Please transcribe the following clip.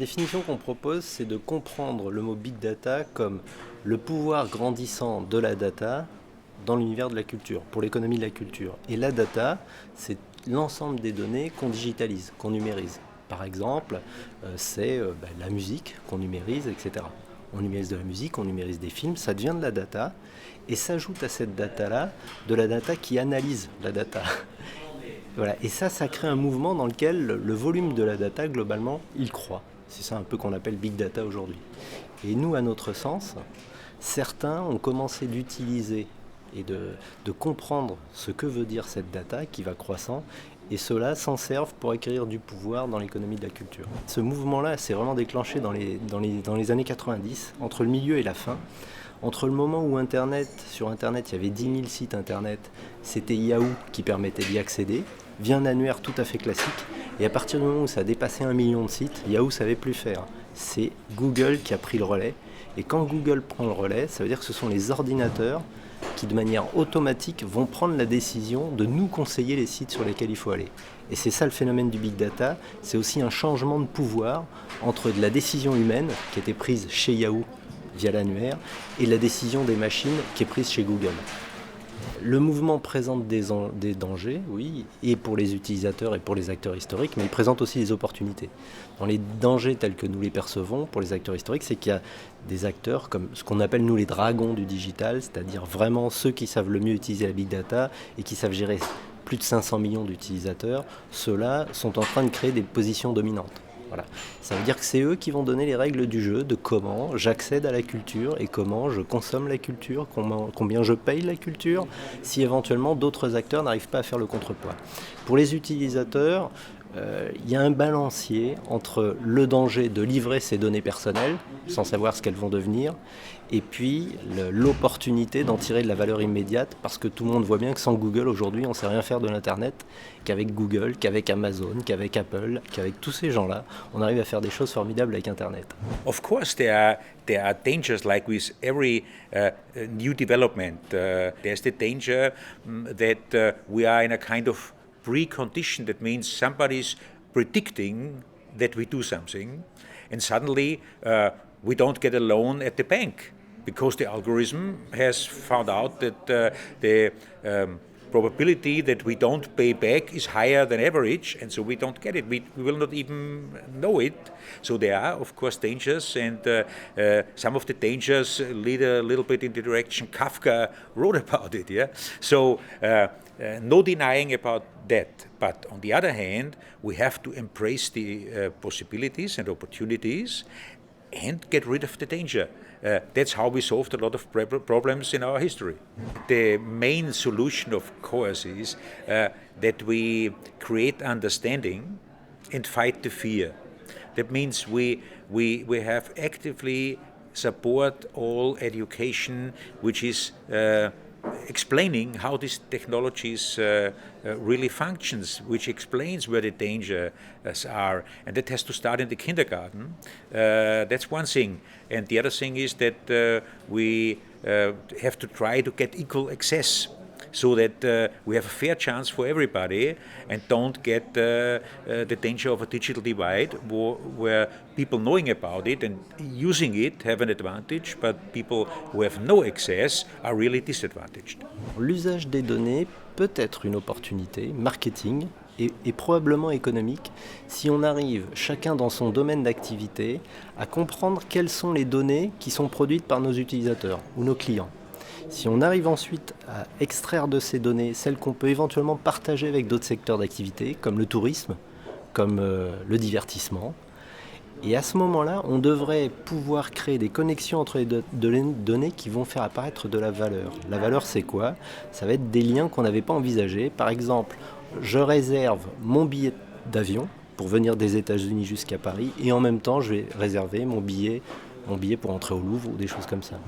définition qu'on propose, c'est de comprendre le mot big data comme le pouvoir grandissant de la data dans l'univers de la culture, pour l'économie de la culture. Et la data, c'est l'ensemble des données qu'on digitalise, qu'on numérise. Par exemple, c'est la musique qu'on numérise, etc. On numérise de la musique, on numérise des films, ça devient de la data, et s'ajoute à cette data-là de la data qui analyse la data. Voilà. Et ça crée un mouvement dans lequel le volume de la data, globalement, il croît. C'est ça un peu qu'on appelle big data aujourd'hui. Et nous, à notre sens, certains ont commencé d'utiliser et de comprendre ce que veut dire cette data qui va croissant, et ceux-là s'en servent pour acquérir du pouvoir dans l'économie de la culture. Ce mouvement-là s'est vraiment déclenché dans les années 90, entre le milieu et la fin. Entre le moment où sur Internet, il y avait 10 000 sites Internet, c'était Yahoo qui permettait d'y accéder, via un annuaire tout à fait classique, et à partir du moment où ça a dépassé 1 million de sites, Yahoo ne savait plus faire. C'est Google qui a pris le relais, et quand Google prend le relais, ça veut dire que ce sont les ordinateurs qui, de manière automatique, vont prendre la décision de nous conseiller les sites sur lesquels il faut aller. Et c'est ça le phénomène du big data, c'est aussi un changement de pouvoir entre de la décision humaine, qui était prise chez Yahoo, via l'annuaire, et la décision des machines qui est prise chez Google. Le mouvement présente des dangers, oui, et pour les utilisateurs et pour les acteurs historiques, mais il présente aussi des opportunités. Dans les dangers tels que nous les percevons pour les acteurs historiques, c'est qu'il y a des acteurs comme ce qu'on appelle nous les dragons du digital, c'est-à-dire vraiment ceux qui savent le mieux utiliser la big data et qui savent gérer plus de 500 millions d'utilisateurs. Ceux-là sont en train de créer des positions dominantes. Voilà. Ça veut dire que c'est eux qui vont donner les règles du jeu, de comment j'accède à la culture et comment je consomme la culture, combien je paye la culture, si éventuellement d'autres acteurs n'arrivent pas à faire le contrepoids. Pour les utilisateurs, il y a un balancier entre le danger de livrer ces données personnelles, sans savoir ce qu'elles vont devenir, et puis l'opportunité d'en tirer de la valeur immédiate, parce que tout le monde voit bien que sans Google, aujourd'hui, on ne sait rien faire de l'Internet, qu'avec Google, qu'avec Amazon, qu'avec Apple, qu'avec tous ces gens-là, on arrive à faire des choses formidables avec Internet. Of course, there are dangers like with every new development. There's the danger that we are in a kind of precondition. That means somebody's predicting that we do something, and suddenly we don't get a loan at the bank because the algorithm has found out that the probability that we don't pay back is higher than average, and so we don't get it. We will not even know it. So there are, of course, dangers, and some of the dangers lead a little bit in the direction Kafka wrote about it. Yeah. So no denying about that. But on the other hand, we have to embrace the possibilities and opportunities and get rid of the danger. That's how we solved a lot of problems in our history. The main solution, of course, is that we create understanding and fight the fear. That means we have actively support all education which is explaining how these technologies really functions, which explains where the dangers are, and that has to start in the kindergarten. That's one thing, and the other thing is that we have to try to get equal access, so that we have a fair chance for everybody and don't get the danger of a digital divide where people knowing about it and using it have an advantage, but people who have no access are really disadvantaged. L'usage des données peut être une opportunité marketing et probablement économique si on arrive, chacun dans son domaine d'activité, à comprendre quelles sont les données qui sont produites par nos utilisateurs ou nos clients. Si on arrive ensuite à extraire de ces données celles qu'on peut éventuellement partager avec d'autres secteurs d'activité, comme le tourisme, comme le divertissement, et à ce moment-là, on devrait pouvoir créer des connexions entre les données qui vont faire apparaître de la valeur. La valeur, c'est quoi ? Ça va être des liens qu'on n'avait pas envisagés. Par exemple, je réserve mon billet d'avion pour venir des États-Unis jusqu'à Paris, et en même temps, je vais réserver mon billet pour entrer au Louvre ou des choses comme ça.